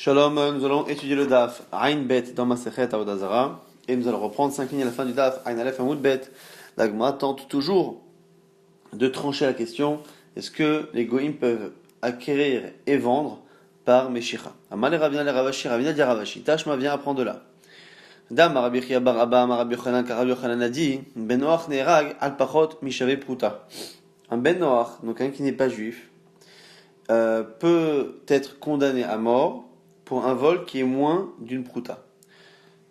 Shalom, nous allons étudier le daf Ain Bet dans Masechet Avodah Zarah et nous allons reprendre 5 lignes à la fin du daf Ain Aleph Amud Bet. La Gemara tente toujours de trancher la question: est-ce que les goïms peuvent acquérir et vendre par Meshicha? Amale Ravina le Ravashi, Ravina dit Ravashi, Tashma vient apprendre de là. Dam Rabbi Chia bar Abba, Rabbi Yochanan, car Rabbi Yochanan a dit Ben Noach ne'erag al pachot mishave pruta. Un Ben Noach, donc un qui n'est pas juif, peut être condamné à mort pour un vol qui est moins d'une prouta.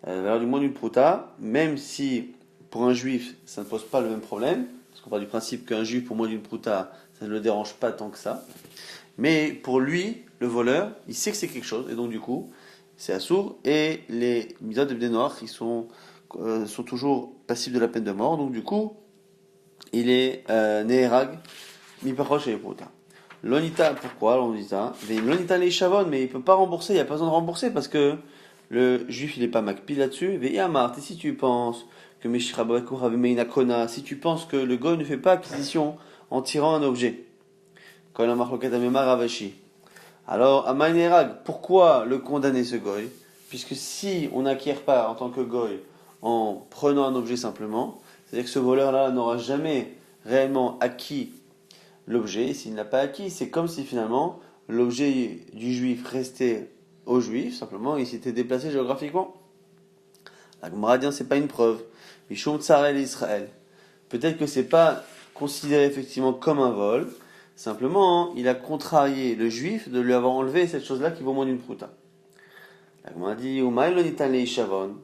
La valeur du moins d'une prouta, même si pour un juif ça ne pose pas le même problème, parce qu'on part du principe qu'un juif pour moins d'une prouta ça ne le dérange pas tant que ça, mais pour lui, le voleur, il sait que c'est quelque chose, et donc du coup, c'est assourd, et les misot de Bnei Noach, ils sont toujours passibles de la peine de mort, donc du coup, il est Neherag, mi-pachosh et prouta. L'onita, pourquoi l'onita? L'onita les chavon, mais il peut pas rembourser, il n'y a pas besoin de rembourser parce que le juif il est pas makpi là-dessus. Ve'yamart, et si tu penses que Meshirabakur avait meina kona, si tu penses que le goy ne fait pas acquisition en tirant un objet, quand il a marloquet amema ravashi. Alors, Amaïnerag, pourquoi le condamner ce goy? Puisque si on n'acquiert pas en tant que goy en prenant un objet simplement, c'est-à-dire que ce voleur-là n'aura jamais réellement acquis l'objet. S'il n'a pas acquis, c'est comme si finalement l'objet du juif restait au juif, simplement il s'était déplacé géographiquement. La Gemara dit c'est pas une preuve. Mishum Tsarel Israël. Peut-être que c'est pas considéré effectivement comme un vol, simplement il a contrarié le juif de lui avoir enlevé cette chose-là qui vaut moins d'une prouta. La Gemara dit Umaï lo nitan le ishavon,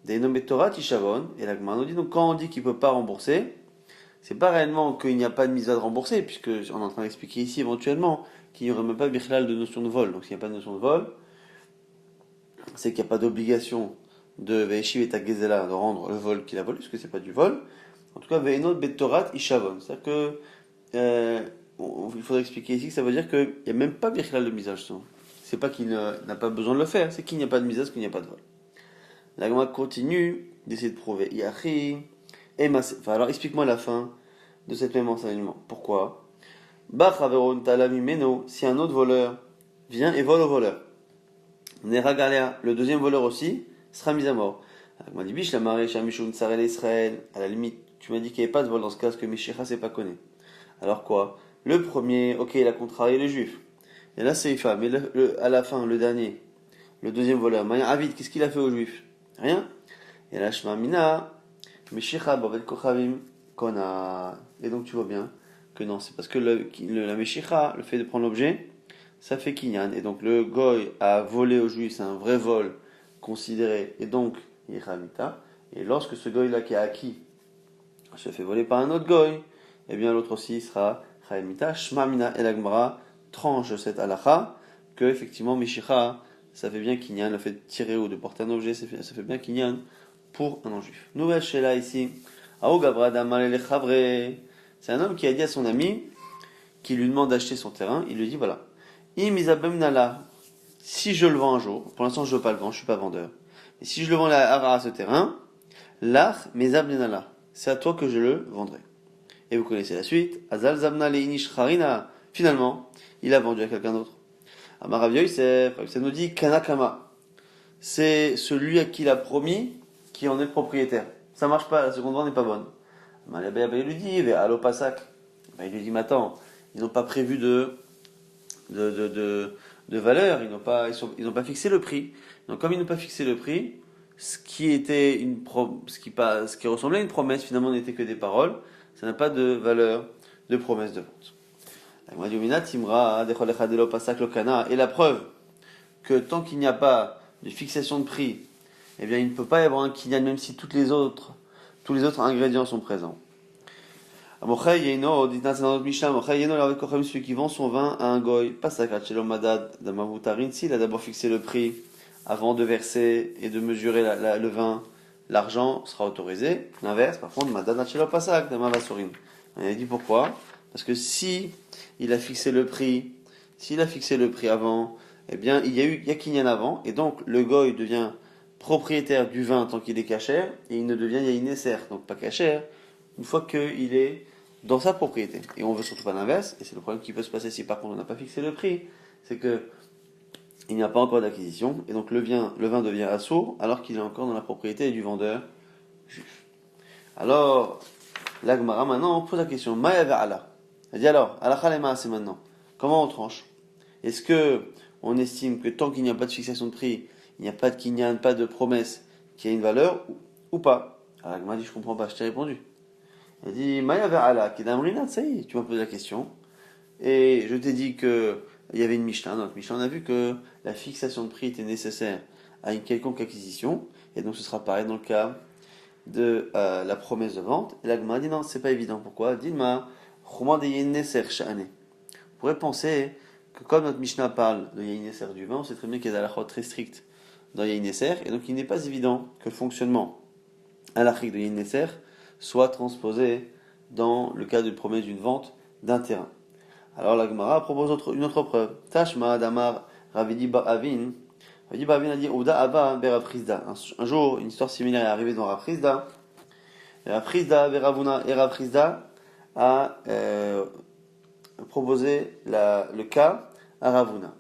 deinom betorat ishavon, et la Gemara nous dit donc quand on dit qu'il peut pas rembourser, c'est pas réellement qu'il n'y a pas de mise à rembourser, puisque on est en train d'expliquer ici éventuellement qu'il n'y aurait même pas bichlal de notion de vol. Donc s'il n'y a pas de notion de vol, c'est qu'il n'y a pas d'obligation de Ve'eshiv et Tagezela de rendre le vol qu'il a volé, puisque c'est pas du vol. En tout cas, Ve'enot Betorat Ishavon. C'est-à-dire que il faudrait expliquer ici que ça veut dire qu'il n'y a même pas bichlal de misage. C'est pas qu'il n'a pas besoin de le faire, c'est qu'il n'y a pas de misage, qu'il n'y a pas de vol. La Gemara continue d'essayer de prouver. Yachi. Alors explique-moi la fin de cet même enseignement. Pourquoi? Si un autre voleur vient et vole au voleur, Neragalea, le deuxième voleur aussi, sera mis à mort. À la limite, tu m'as dit qu'il n'y avait pas de vol dans ce cas, parce que Mishicha c'est pas connu. Alors quoi? Le premier, ok, il a contrarié le juif. Et là c'est Ifa, mais à la fin, le dernier, le deuxième voleur, Maya Avid, qu'est-ce qu'il a fait au juif? Rien. Et là, Shmamina, Meshicha Bavet Kochavim Kona. Et donc tu vois bien que non, c'est parce que la Meshicha, le fait de prendre l'objet, ça fait Kinyan. Et donc le Goy a volé au juif, c'est un vrai vol considéré. Et donc, il est Chavita. Et lorsque ce Goy-là qui a acquis se fait voler par un autre Goy, eh bien l'autre aussi sera Chavita. Shmamina et l'Agmara tranche cette halacha que effectivement Meshicha, ça fait bien Kinyan. Le fait de tirer ou de porter un objet, ça fait bien Kinyan pour un non-juif. Nouvelle Sheila ici. C'est un homme qui a dit à son ami, qui lui demande d'acheter son terrain, il lui dit voilà, si je le vends un jour, pour l'instant je ne veux pas le vendre, je ne suis pas vendeur, mais si je le vends à ce terrain, l'ach mezabnala, c'est à toi que je le vendrai. Et vous connaissez la suite, Azal Zabna Leinish Harina, finalement, il a vendu à quelqu'un d'autre. Amarav Yosef, ça nous dit Kanakama, c'est celui à qui il a promis qui en est le propriétaire. Ça marche pas, la seconde vente n'est pas bonne. Il lui dit, allo pasak. Il lui dit, mais attends, ils n'ont pas prévu de valeur, ils n'ont pas fixé le prix. Donc comme ils n'ont pas fixé le prix, ce qui ressemblait à une promesse finalement n'était que des paroles, ça n'a pas de valeur de promesse de vente. Et la preuve que tant qu'il n'y a pas de fixation de prix, eh bien, il ne peut pas y avoir un kinyan même si tous les autres ingrédients sont présents. Celui qui vend son vin à un goy, pas sakrat shelo madad damavutarin, s'il a d'abord fixé le prix avant de verser et de mesurer le vin, l'argent sera autorisé. L'inverse, par contre, madad shelo pasak damavasurin. On a dit pourquoi? Parce que s'il a fixé le prix avant, eh bien, il y a kinyan avant, et donc le goy devient propriétaire du vin tant qu'il est cachère, et il ne devient yaïnesser, donc pas cachère, une fois qu'il est dans sa propriété. Et on veut surtout pas l'inverse, et c'est le problème qui peut se passer si par contre on n'a pas fixé le prix, c'est que il n'y a pas encore d'acquisition, et donc le vin devient assourd alors qu'il est encore dans la propriété du vendeur juif. Alors, la Gemara maintenant pose la question, Ma'ya ve'ala. Elle dit alors, halakha lema, c'est maintenant. Comment on tranche? Est-ce que on estime que tant qu'il n'y a pas de fixation de prix, il n'y a pas de kinyan, pas de promesse, qu'il y a une valeur ou pas? Alors la Gemara dit, je comprends pas, je t'ai répondu. Elle dit, Ma'ya ve'ala, kedamrinat, ça y est, tu m'as posé la question. Et je t'ai dit que il y avait une Mishnah. Dans notre Mishnah, on a vu que la fixation de prix était nécessaire à une quelconque acquisition. Et donc ce sera pareil dans le cas de la promesse de vente. Et la Gemara dit non, c'est pas évident. Pourquoi? Dis-moi, on pourrait penser que comme notre Mishnah parle de Yain Neser du vin, on sait très bien qu'il y a des halachot très strictes dans Yain Neser. Et donc il n'est pas évident que le fonctionnement halachique de Yain Neser soit transposé dans le cas de promesse d'une vente d'un terrain. Alors la Gemara propose une autre preuve. Tashma Damar Ravidi Ba'avin. Ravidi Ba'avin a dit Ouda Ava Berav Chizda. Un jour, une histoire similaire est arrivée dans Rav Chizda. Rav Chizda Beravuna et Rav Chizda a proposé le cas à Ravuna.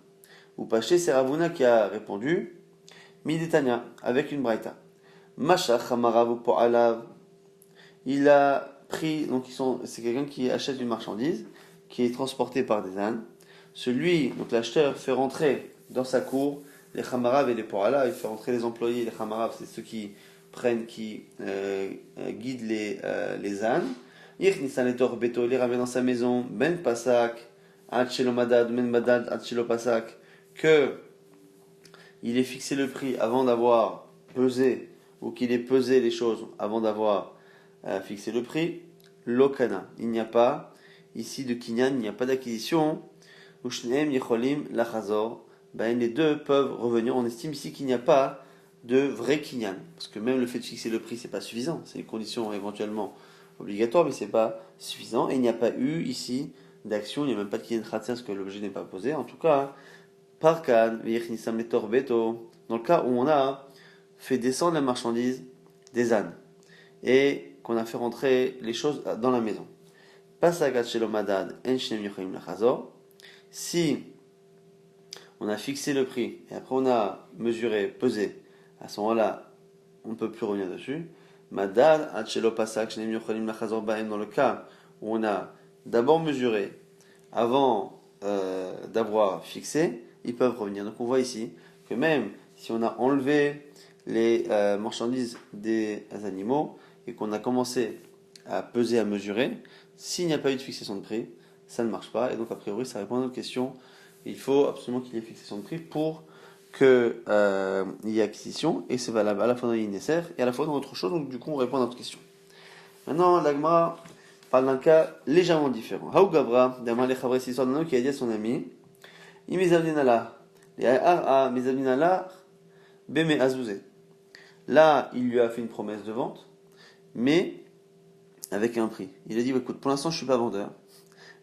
Ou Paché, c'est Ravuna qui a répondu Midetania avec une braïta. Mashach Hamaravu Po'alav. Il a pris, donc c'est quelqu'un qui achète une marchandise qui est transporté par des ânes. Donc l'acheteur fait rentrer dans sa cour les chamarav et les po'ala, il fait rentrer les employés, les chamarav, c'est ceux qui guident les ânes. Il les ramène dans sa maison, ben pasak, adchelo madad, ben madad, adchelo pasak, que il ait fixé le prix avant d'avoir pesé, ou qu'il ait pesé les choses avant d'avoir fixé le prix. Lokana, il n'y a pas ici de kinyan, il n'y a pas d'acquisition. Ushneem yecholim lachazor. Les deux peuvent revenir. On estime ici qu'il n'y a pas de vrai kinyan. Parce que même le fait de fixer le prix, c'est pas suffisant. C'est une condition éventuellement obligatoire, mais c'est pas suffisant. Et il n'y a pas eu ici d'action. Il n'y a même pas de kinyan khatser parce que l'objet n'est pas posé. En tout cas, parkan v'yechnisam letor beto. Dans le cas où on a fait descendre la marchandise des ânes et qu'on a fait rentrer les choses dans la maison. Si on a fixé le prix et après on a mesuré, pesé, à ce moment-là, on ne peut plus revenir dessus. Dans le cas où on a d'abord mesuré avant d'avoir fixé, ils peuvent revenir. Donc on voit ici que même si on a enlevé les marchandises des animaux et qu'on a commencé à peser, à mesurer, s'il n'y a pas eu de fixation de prix, ça ne marche pas. Et donc, a priori, ça répond à notre question. Il faut absolument qu'il y ait fixation de prix pour qu'il y ait acquisition. Et c'est valable à la fois dans l'INSR et à la fois dans autre chose. Donc, du coup, on répond à notre question. Maintenant, l'Agma parle d'un cas légèrement différent. Haou Gabra, d'Amar le Chavre, c'est l'histoire d'un homme qui a dit à son ami Imizabdinala, Beme Azouzé. Là, il lui a fait une promesse de vente, mais avec un prix. Il a dit, écoute, pour l'instant je suis pas vendeur,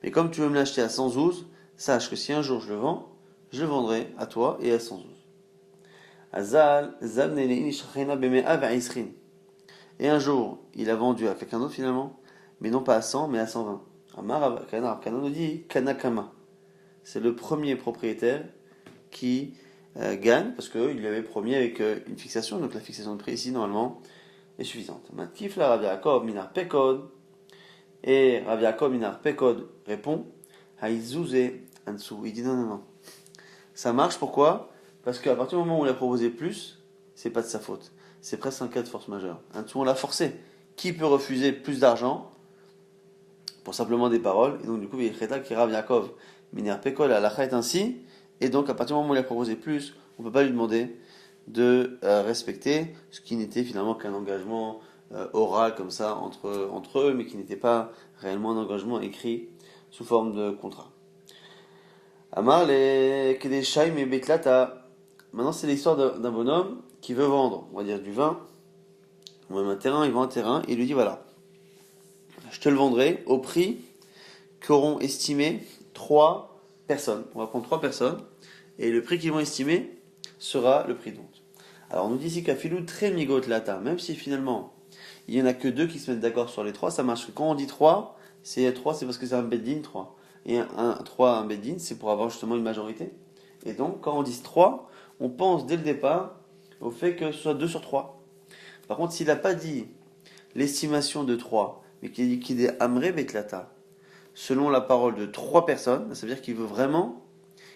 mais comme tu veux me l'acheter à 112, sache que si un jour je le vends, je le vendrai à toi et à 112. Et un jour, il a vendu à quelqu'un d'autre finalement, mais non pas à 100, mais à 120. Amar Kana nous dit Kanakama. C'est le premier propriétaire qui gagne, parce qu'il lui avait promis avec une fixation, donc la fixation de prix ici normalement est suffisante. Matkifla Rav Yaakov Minar Pekod, et Rav Yaakov Minar Pekod répond Haïzouze Ansu. Il dit non. Ça marche, pourquoi? Parce qu'à partir du moment où on l'a proposé plus, c'est pas de sa faute. C'est presque un cas de force majeure. Ansu, on l'a forcé. Qui peut refuser plus d'argent pour simplement des paroles? Et donc, du coup, il y a qui Rav Yaakov Minar Pekod, la lacha est ainsi. Et donc, à partir du moment où il a proposé plus, on ne peut pas lui demander de respecter ce qui n'était finalement qu'un engagement oral comme ça entre eux, mais qui n'était pas réellement un engagement écrit sous forme de contrat. Amar le Kedeshai me Beklata. Maintenant, c'est l'histoire d'un bonhomme qui veut vendre, on va dire du vin, ou même un terrain. Il vend un terrain et il lui dit voilà, je te le vendrai au prix qu'auront estimé 3 personnes. On va prendre 3 personnes et le prix qu'ils vont estimer sera le prix de vente. Alors on nous dit ici qu'à filou très migot lata, même si finalement il n'y en a que 2 qui se mettent d'accord sur les 3, ça marche. Quand on dit 3, c'est parce que c'est un beddin 3. Et un 3, un beddin, c'est pour avoir justement une majorité. Et donc, quand on dit 3, on pense dès le départ au fait que ce soit 2 sur 3. Par contre, s'il n'a pas dit l'estimation de 3, mais qu'il est Amré Betlata, selon la parole de 3 personnes, ça veut dire qu'il veut vraiment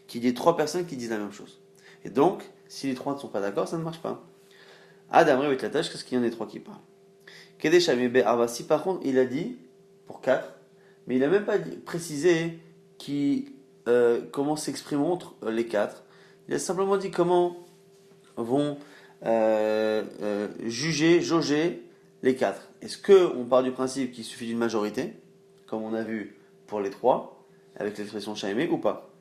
qu'il y ait 3 personnes qui disent la même chose. Et donc, si les 3 ne sont pas d'accord, ça ne marche pas. Ad Amré Betlata, qu'est-ce qu'il y en a des 3 qui parlent? Si par contre il a dit pour 4, mais il n'a même pas précisé comment s'expriment les 4. Il a simplement dit comment vont jauger les 4. Est-ce qu'on part du principe qu'il suffit d'une majorité, comme on a vu pour les 3, avec l'expression Shaimé, ou pas?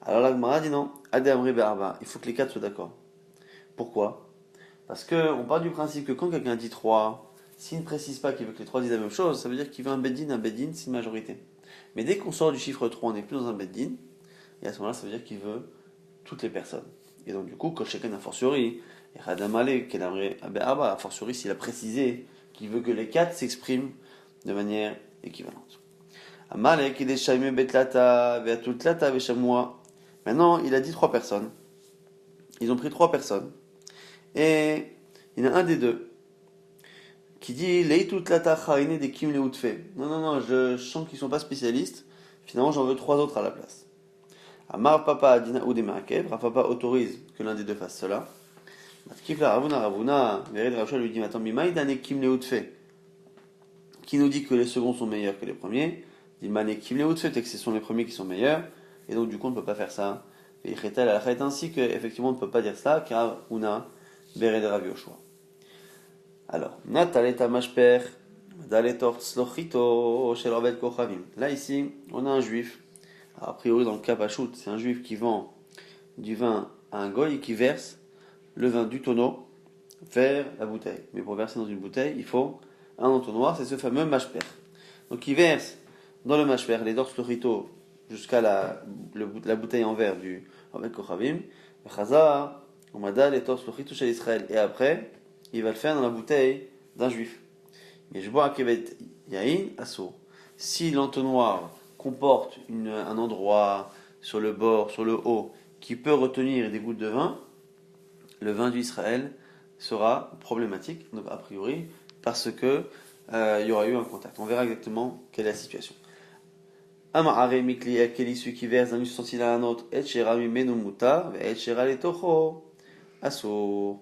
Alors la Gemara dit non, Adamri Be'arba, il faut que les 4 soient d'accord. Pourquoi? Parce qu'on part du principe que quand quelqu'un dit 3, s'il ne précise pas qu'il veut que les 3 disent la même chose, ça veut dire qu'il veut un beddin, c'est une majorité. Mais dès qu'on sort du chiffre 3, on n'est plus dans un beddin, et à ce moment-là, ça veut dire qu'il veut toutes les personnes. Et donc du coup, quand chacun a fortiori, et Radamale, a fortiori s'il a précisé qu'il veut que les 4 s'expriment de manière équivalente. Amalek, il est Shaimé Betlata, Veatutlata, Veshamua. Maintenant, il a dit 3 personnes. Ils ont pris 3 personnes. Et il y en a un des deux qui dit Leitutlata Chaine de Kim Leutfe. Non, je sens qu'ils ne sont pas spécialistes. Finalement, j'en veux 3 autres à la place. Amar Papa Dina ou des Marakev. Papa autorise que l'un des deux fasse cela. Matkifla Ravuna, Vered Rachel lui dit attends, Mimaïdane Kim Leutfe. Qui nous dit que les seconds sont meilleurs que les premiers? Dit Mané Kim Leutfe, que ce sont les premiers qui sont meilleurs. Et donc, du coup, on ne peut pas faire ça. Et Chetel a ainsi qu'effectivement, on ne peut pas dire ça, car Una, Vered Rav Yoshua. Alors, Nataleta Mashper, Daletor Slochito, Shelovet Kochavim. Là, ici, on a un juif. Alors, a priori, dans le cas Pachout, c'est un juif qui vend du vin à un goy et qui verse le vin du tonneau vers la bouteille. Mais pour verser dans une bouteille, il faut un entonnoir, c'est ce fameux mashper. Donc, il verse dans le mashper les dors Slochito jusqu'à la bouteille en verre du Ravet Kochavim. Chazar, Omada, les dors Slochito chez Israël. Et après, il va le faire dans la bouteille d'un juif. Mais je bois un kevet yain asso. Si l'entonnoir comporte un endroit sur le bord, sur le haut, qui peut retenir des gouttes de vin, le vin d'Israël sera problématique, donc a priori, parce que il y aura eu un contact. On verra exactement quelle est la situation. Amare mikli ekeli, celui qui verse d'un ustensile à un autre, et shera mimenu mutar, et shera letocho asso.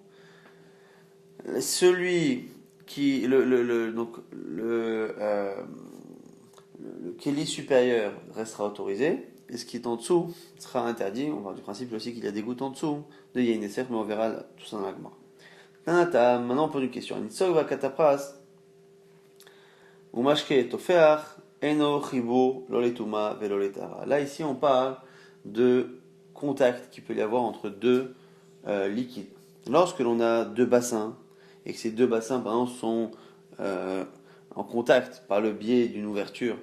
Celui qui le keli supérieur restera autorisé et ce qui est en dessous sera interdit. On va du principe aussi qu'il y a des gouttes en dessous de Yaineser, mais on verra tout ça dans la Gemara. Maintenant on pose une question. Nitzog va katapras ou mashke tofeach eno chibo loletuma veloletara. Là ici on parle de contact qu'il peut y avoir entre deux liquides. Lorsque l'on a deux bassins et que ces deux bassins, par exemple, sont en contact par le biais d'une ouverture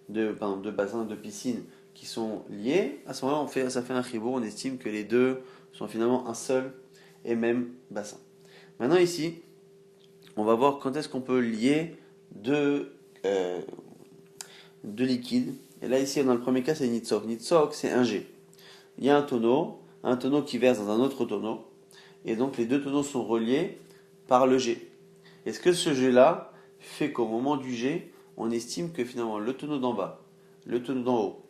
de bassins de piscine qui sont liés, à ce moment-là, ça fait un chibour, on estime que les deux sont finalement un seul et même bassin. Maintenant ici, on va voir quand est-ce qu'on peut lier deux liquides. Et là ici, dans le premier cas, c'est Nitzok. Nitzok, c'est un jet. Il y a un tonneau qui verse dans un autre tonneau, et donc les deux tonneaux sont reliés par le jet. Est-ce que ce jet-là fait qu'au moment du jet, on estime que finalement le tonneau d'en bas, le tonneau d'en haut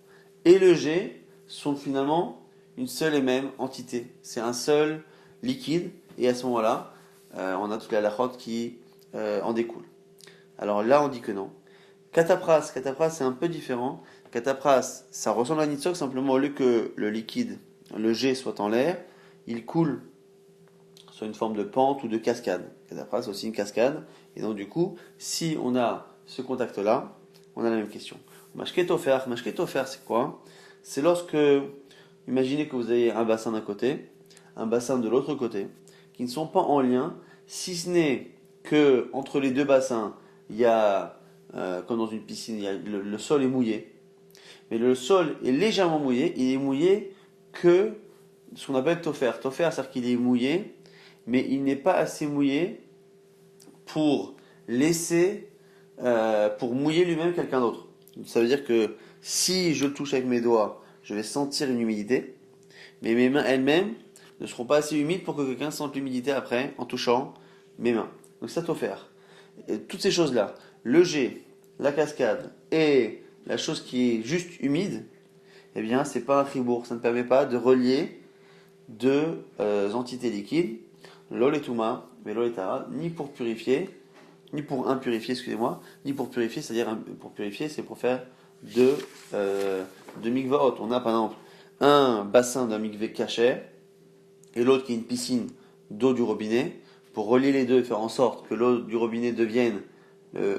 et le jet sont finalement une seule et même entité. C'est un seul liquide, et à ce moment-là, on a toute la halachot qui en découle. Alors là, on dit que non. Katapras, c'est un peu différent. Katapras, ça ressemble à Nitzok, simplement au lieu que le liquide, le jet soit en l'air, il coule sur une forme de pente ou de cascade. Katapras, c'est aussi une cascade. Et donc du coup, si on a ce contact-là, on a la même question. Mashketofer, c'est quoi? C'est lorsque, imaginez que vous avez un bassin d'un côté, un bassin de l'autre côté, qui ne sont pas en lien, si ce n'est que entre les deux bassins, il y a, comme dans une piscine, le sol est mouillé. Mais le sol est légèrement mouillé, il est mouillé que ce qu'on appelle tofer. Tofer, c'est-à-dire qu'il est mouillé, mais il n'est pas assez mouillé pour pour mouiller lui-même quelqu'un d'autre. Ça veut dire que si je le touche avec mes doigts, je vais sentir une humidité, mais mes mains elles-mêmes ne seront pas assez humides pour que quelqu'un sente l'humidité après en touchant mes mains. Donc ça t'offert. Et toutes ces choses-là, le jet, la cascade et la chose qui est juste humide, eh bien c'est pas un chibour, ça ne permet pas de relier deux entités liquides, l'ol et touma, mais l'ol et tara, ni pour purifier, ni pour impurifier, excusez-moi, ni pour purifier, c'est-à-dire pour purifier, c'est pour faire de mikvaot. On a par exemple un bassin d'un mikvé caché et l'autre qui est une piscine d'eau du robinet. Pour relier les deux et faire en sorte que l'eau du robinet devienne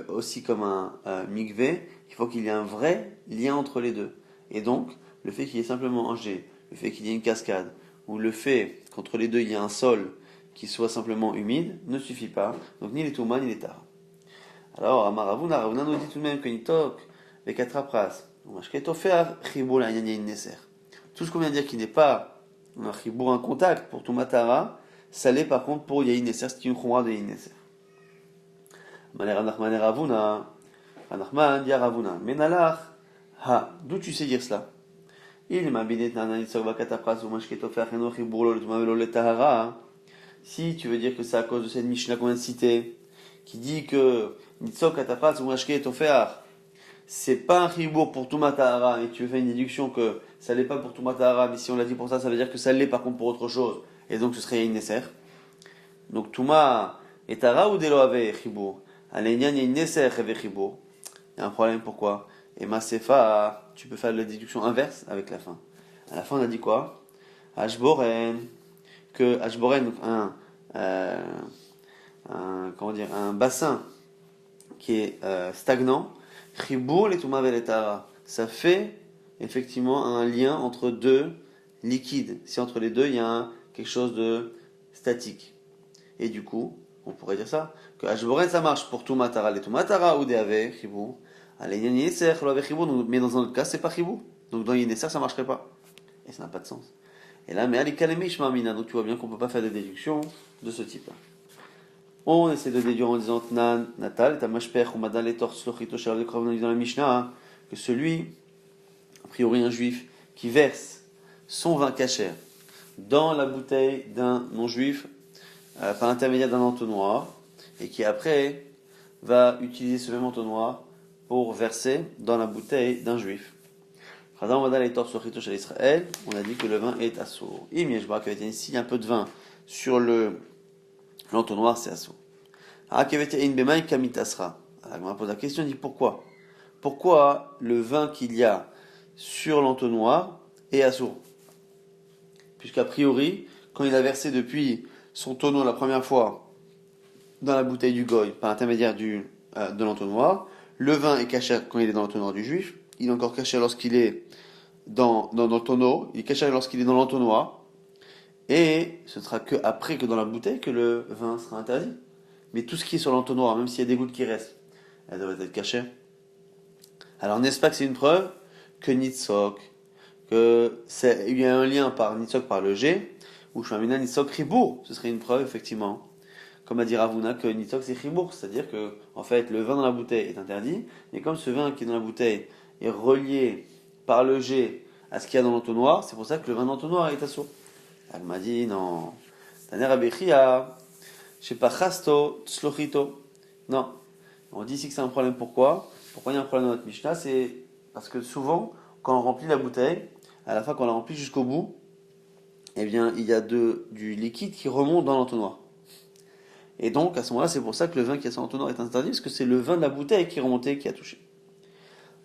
aussi comme un mikvé, il faut qu'il y ait un vrai lien entre les deux. Et donc, le fait qu'il y ait simplement un jet, le fait qu'il y ait une cascade, ou le fait qu'entre les deux il y ait un sol qui soit simplement humide, ne suffit pas. Donc ni les touma ni les tara. Alors, Amaravuna, Ravuna nous dit tout de même que Nitok, les quatre apras, tout ce qu'on vient de dire qui n'est pas un chibour, un contact pour Tumatara, ça l'est par contre pour Yain Neser, c'est une chumra de Yain Neser. Maner Ravuna, Anachman dit Ravuna, Menalach, ha, d'où tu sais dire cela? Il m'a binet nananitzok bakatapras ou mashketofer eno chibour lo letuma le tahara. Si tu veux dire que c'est à cause de cette Mishnah qu'on vient de citer, qui dit que Nitzok katapras ou mashketofer, c'est pas un chibour pour Touma Tahara, et tu fais une déduction que ça l'est pas pour Touma Tahara, mais si on l'a dit pour ça, ça veut dire que ça l'est par contre pour autre chose, et donc ce serait Yain Neser. Donc Touma et Tahara ou Delo avait chibour. Alénian Yain Neser avait chibour. Il y a un problème, pourquoi? Et Masefa, tu peux faire la déduction inverse avec la fin. À la fin, on a dit quoi? Ashboren, que Ashboren, donc comment dire, un bassin qui est stagnant, Chibour les Touma Veletara, ça fait effectivement un lien entre deux liquides. Si entre les deux il y a quelque chose de statique. Et du coup, on pourrait dire ça, que Ashboren ça marche pour Tumatara, les Tumatara ou Deave, Chibour. Allez, Yeser, mais dans un autre cas, c'est pas Chibour. Donc dans Yeser, ça marcherait pas. Et ça n'a pas de sens. Et là, mais Alikalemi Shmamina, donc tu vois bien qu'on peut pas faire de déduction de ce type-là. On essaie de déduire en disant Nan, Natal, Tamashper, Umadal et Tors, Lochito, Shalom, on dit dans la Mishnah, que celui, a priori un juif, qui verse son vin cachère dans la bouteille d'un non-juif, par l'intermédiaire d'un entonnoir, et qui après va utiliser ce même entonnoir pour verser dans la bouteille d'un juif. On a dit que le vin est assourd. S'il y a un peu de vin sur l'entonnoir, c'est assourd. On pose la question, on dit pourquoi? Pourquoi le vin qu'il y a sur l'entonnoir est assourd? Puisqu'a priori, quand il a versé depuis son tonneau la première fois dans la bouteille du goy, par l'intermédiaire de l'entonnoir, le vin est caché quand il est dans l'entonnoir du juif, il est encore caché lorsqu'il est dans le tonneau, il est caché lorsqu'il est dans l'entonnoir, et ce sera que après que dans la bouteille que le vin sera interdit. Mais tout ce qui est sur l'entonnoir, même s'il y a des gouttes qui restent, elles doivent être cachées. Alors n'est-ce pas que c'est une preuve que Nitzok, il y a un lien par Nitzok par le G, ou Shmamina Nitzok Ribour, ce serait une preuve effectivement, comme a dit Ravuna, que Nitzok c'est Ribour, c'est-à-dire que en fait le vin dans la bouteille est interdit, mais comme ce vin qui est dans la bouteille est relié par le G à ce qu'il y a dans l'entonnoir, c'est pour ça que le vin dans l'entonnoir est assourd. Elle m'a dit non. Taner Abechia, je sais pas, Chasto, Tzlochito. Non. On dit ici que c'est un problème. Pourquoi il y a un problème dans notre Mishnah? C'est parce que souvent, quand on remplit la bouteille, à la fin, quand on la remplit jusqu'au bout, eh bien, il y a du liquide qui remonte dans l'entonnoir. Et donc, à ce moment-là, c'est pour ça que le vin qui est sur l'entonnoir est interdit, parce que c'est le vin de la bouteille qui est remonté, qui a touché.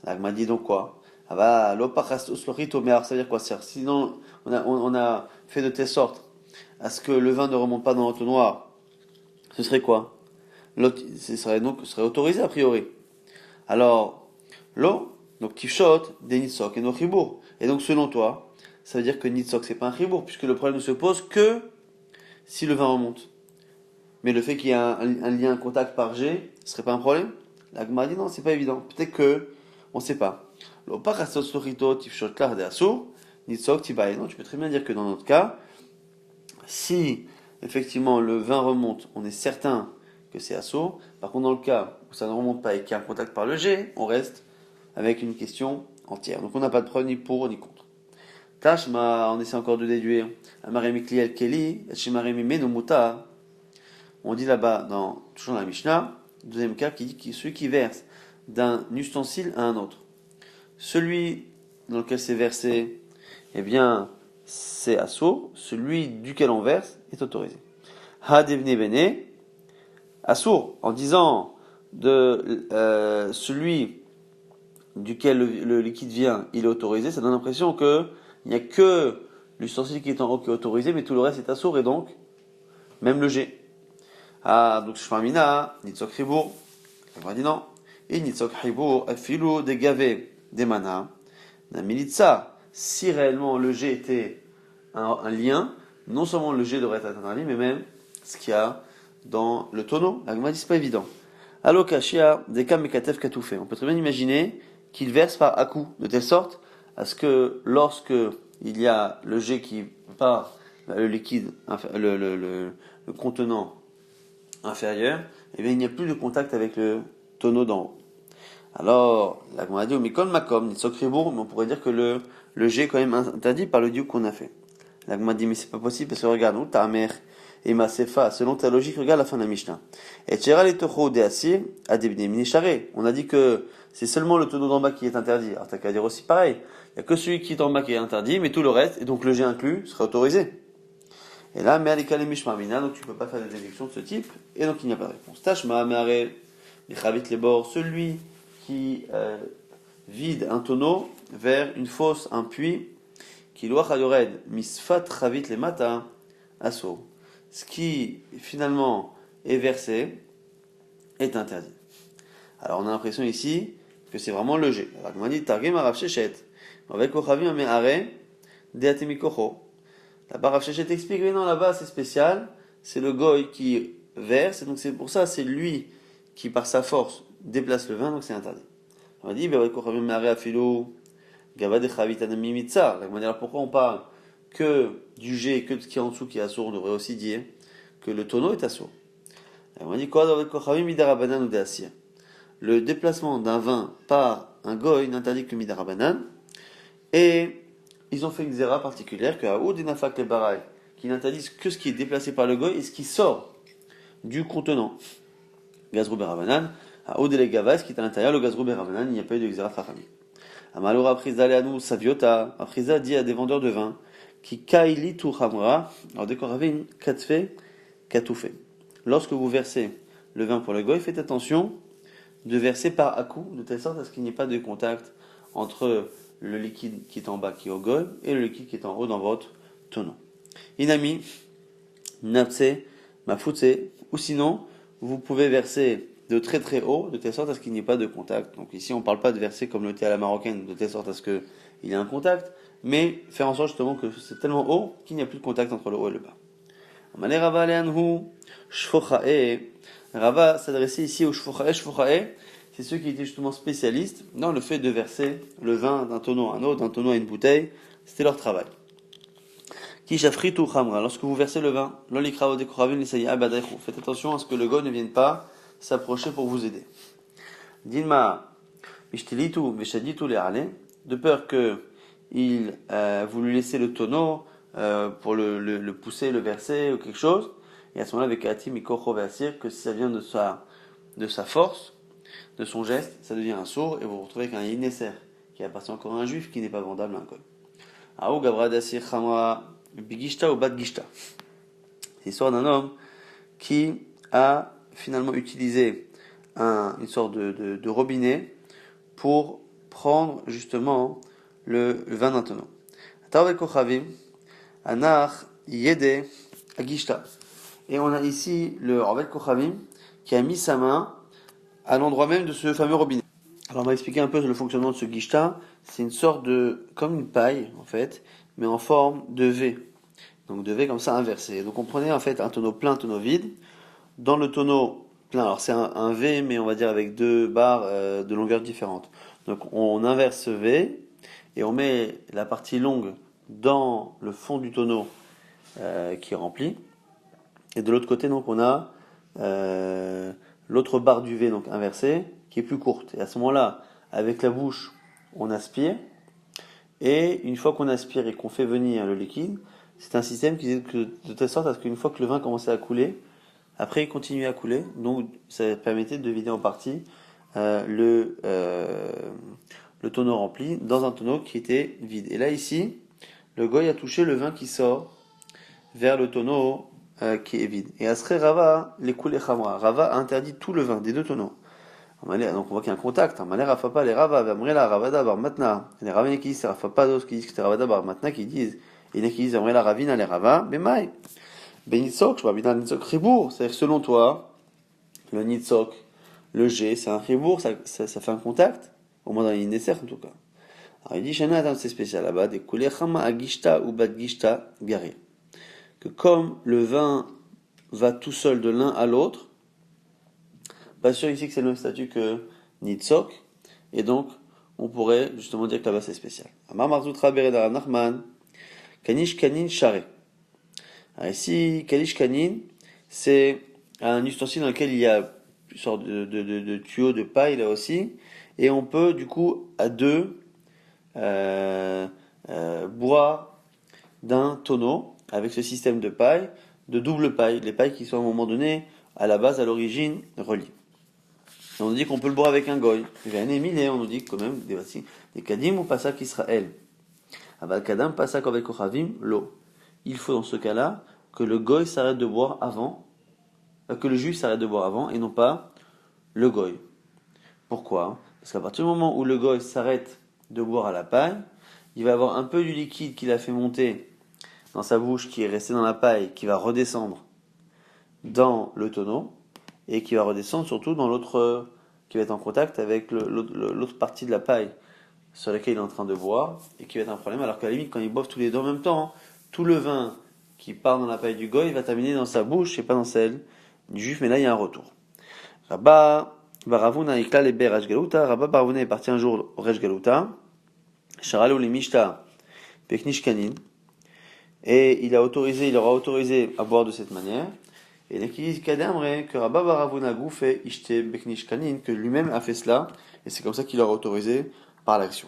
Elle m'a dit donc quoi? Ah bah, l'opachasto slorito, mais alors ça veut dire quoi? Sinon, on a fait de telle sorte à ce que le vin ne remonte pas dans l'entonnoir. Ce serait quoi? Ce serait autorisé a priori. Alors, l'eau, donc tifshot, des nitzok et no chibour. Et donc selon toi, ça veut dire que nitzok c'est pas un chibour, puisque le problème ne se pose que si le vin remonte. Mais le fait qu'il y ait un lien, un contact par G, ce serait pas un problème? La Gemara dit non, c'est pas évident. Peut-être que, on sait pas. Non, tu peux très bien dire que dans notre cas, si effectivement le vin remonte, on est certain que c'est assaut. Par contre, dans le cas où ça ne remonte pas et qu'il y a un contact par le G, on reste avec une question entière. Donc on n'a pas de preuve ni pour ni contre. Tashma, on essaie encore de déduire. Amaremi kliel keli, shimaremi menu muta. On dit là-bas, toujours dans la Mishnah, deuxième cas, qui dit que celui qui verse d'un ustensile à un autre. Celui dans lequel c'est versé, eh bien, c'est assourd. Celui duquel on verse est autorisé. Ha devne bene, assourd, en disant de celui duquel le liquide vient, il est autorisé, ça donne l'impression qu'il n'y a que l'ustensile qui est en haut qui est autorisé, mais tout le reste est assourd, et donc, même le jet. Ah, donc Shmamina, Nitzok Ribour, on va dire non. Et Nitzok Ribour, Afilou, des gavés, des manas, Namilitsa. Si réellement le jet était un lien, non seulement le jet devrait être interdit, mais même ce qu'il y a dans le tonneau. La Gemara dit c'est pas évident. Allo Kashia, des Kamekatef Katoufé. On peut très bien imaginer qu'il verse par à-coup, de telle sorte à ce que lorsque il y a le jet qui part, le liquide, le contenant inférieur, eh bien il n'y a plus de contact avec le tonneau d'en haut. Alors, la Gemara dit, Mikol Makom, Nitzok Ribour, mais on pourrait dire que le jet est quand même interdit par le diou qu'on a fait. La Gemara dit, mais c'est pas possible, parce que regarde, où ta mère et ma sefa, selon ta logique, regarde la fin de la Mishnah. Et Tchera les Toho de Asir, Adebne Minicharé. On a dit que c'est seulement le tonneau d'en bas qui est interdit. Alors t'as qu'à dire aussi pareil. Il n'y a que celui qui est en bas qui est interdit, mais tout le reste, et donc le jet inclus, serait autorisé. Et là, Me'alikale Mishmamina, donc tu peux pas faire des déductions de ce type, et donc il n'y a pas de réponse. Tashma, Me'are, Michavit les bords, celui qui vide un tonneau vers une fosse, un puits, qui loa chayored, misfat chavit les mata, asso. Ce qui finalement est versé est interdit. Alors on a l'impression ici que c'est vraiment le jet. Alors on dit targem arav shechet, avec kochavim me'are, deatemi kocho. Là-bas, Rav Shechet explique, mais non, là-bas, c'est spécial. C'est le goy qui verse, et donc c'est pour ça, c'est lui qui, par sa force, déplace le vin, donc c'est interdit. On a dit, la manière pourquoi on parle que du jet, que de ce qui est en dessous qui est assourd, on devrait aussi dire que le tonneau est assourd. On a dit, le déplacement d'un vin par un goy n'interdit que midarabanan, et ils ont fait une zéra particulière que Aoud et Nafak les Baraï, qui n'interdisent que ce qui est déplacé par le goy et ce qui sort du contenant. Gazrou Berabanan, Aoud et les Gavas, qui est à l'intérieur, le Gazrou Berabanan, il n'y a pas eu de zéra Fahami. Amaloura Aprisa Leanou Saviota, Aprisa dit à des vendeurs de vin, qui kaili tu hamra, alors dès qu'on avait une katfe, katoufé. Lorsque vous versez le vin pour le goy, faites attention de verser par à-coup, de telle sorte à ce qu'il n'y ait pas de contact entre le liquide qui est en bas qui est au goy et le liquide qui est en haut dans votre tonneau. Inami, napse, mafutse, ou sinon, vous pouvez verser de très très haut, de telle sorte à ce qu'il n'y ait pas de contact. Donc ici, on ne parle pas de verser comme le thé à la marocaine, de telle sorte à ce qu'il y ait un contact, mais faire en sorte justement que c'est tellement haut qu'il n'y a plus de contact entre le haut et le bas. Rava s'adressait ici au shfochae. Shfochae, c'est ceux qui étaient justement spécialistes dans le fait de verser le vin d'un tonneau à un autre, d'un tonneau à une bouteille. C'était leur travail. Lorsque vous versez le vin, faites attention à ce que le goy ne vienne pas s'approcher pour vous aider. Dilma, de peur que vous lui laissez le tonneau pour le pousser, le verser ou quelque chose. Et à ce moment-là, avec Atim, que si ça vient de sa force, de son geste, ça devient un sourd et vous vous retrouvez avec un inesser qui appartient encore à un juif qui n'est pas vendable à un goy. Aou Gabra Dasir Khamra Bigishta ou Badgishta. C'est l'histoire d'un homme qui a finalement utilisé une sorte de robinet pour prendre justement le vin d'un tonneau. Tavel Kochavim, Anar Yede Agishta. Et on a ici le Ravel Kochavim qui a mis sa main à l'endroit même de ce fameux robinet. Alors on va expliquer un peu le fonctionnement de ce gishta. C'est une sorte comme une paille en fait, mais en forme de V. Donc de V comme ça inversé. Donc on prenait en fait un tonneau plein, un tonneau vide. Dans le tonneau plein, alors c'est un V, mais on va dire avec deux barres de longueur différentes. Donc on inverse ce V et on met la partie longue dans le fond du tonneau qui est rempli. Et de l'autre côté, donc on a l'autre barre du V, donc inversée, qui est plus courte. Et à ce moment-là, avec la bouche, on aspire. Et une fois qu'on aspire et qu'on fait venir le liquide, c'est un système qui de telle sorte à ce qu'une fois que le vin commençait à couler, après il continuait à couler, donc ça permettait de vider en partie euh, le, euh, le tonneau rempli dans un tonneau qui était vide. Et là ici, le goy a touché le vin qui sort vers le tonneau qui est vide. Et Asre Rava, les coulées Khamra. Rava a interdit tout le vin des deux tonneaux. Donc on voit qu'il y a un contact. Maler Rafapa, les Rava, Vamrela, Ravada, Bar Matna. Les Ravina qui disent c'est Rafapa, d'autres qui disent que c'est Ravada, Bar Matna, qui disent, et il y en a qui disent Vamrela, Ravina, les Rava, Bemaï. Ben Nitzok, je vois bien Nitzok Ribour. C'est-à-dire selon toi, le Nitzok, le G, c'est un Ribour, ça fait un contact. Au moins dans les Nesser en tout cas. Alors il dit, Shana Adam, c'est spécial là-bas, des coulées Khama, Agishta ou Bad Gishta, Gari. Que comme le vin va tout seul de l'un à l'autre, pas sûr ici que c'est le même statut que Nitzok, et donc on pourrait justement dire que là-bas c'est spécial. Amar Marzutra Beredara Nachman, Kanish Kanin Share. Alors ici, Kanish Kanin, c'est un ustensile dans lequel il y a une sorte de tuyau de paille là aussi, et on peut du coup à deux boire d'un tonneau avec ce système de paille, de double paille, les pailles qui sont à un moment donné, à la base, à l'origine, reliées. On nous dit qu'on peut le boire avec un goy. On nous dit quand même des kadim ou pasak Israël. Aval kadam pasak avec ochavim l'eau. Il faut dans ce cas-là que le goy s'arrête de boire avant, que le juif s'arrête de boire avant et non pas le goy. Pourquoi? Parce qu'à partir du moment où le goy s'arrête de boire à la paille, il va avoir un peu du liquide qu'il a fait monter dans sa bouche, qui est resté dans la paille, qui va redescendre dans le tonneau, et qui va redescendre surtout dans l'autre, qui va être en contact avec l'autre partie de la paille sur laquelle il est en train de boire, et qui va être un problème, alors qu'à la limite, quand ils boivent tous les deux en même temps, tout le vin qui part dans la paille du goy va terminer dans sa bouche, et pas dans celle du juif, mais là il y a un retour. Rabba Baravuna Ikla les Rej Galuta, Rabba Baravuna est parti un jour au Rej Galuta, Sharalou les Mishta, Peknish Kanin, et il leur a autorisé à boire de cette manière. Et les qui disent que Rabba Baravuna fait Ishte Beknish Kanin, que lui-même a fait cela, et c'est comme ça qu'il leur a autorisé par l'action.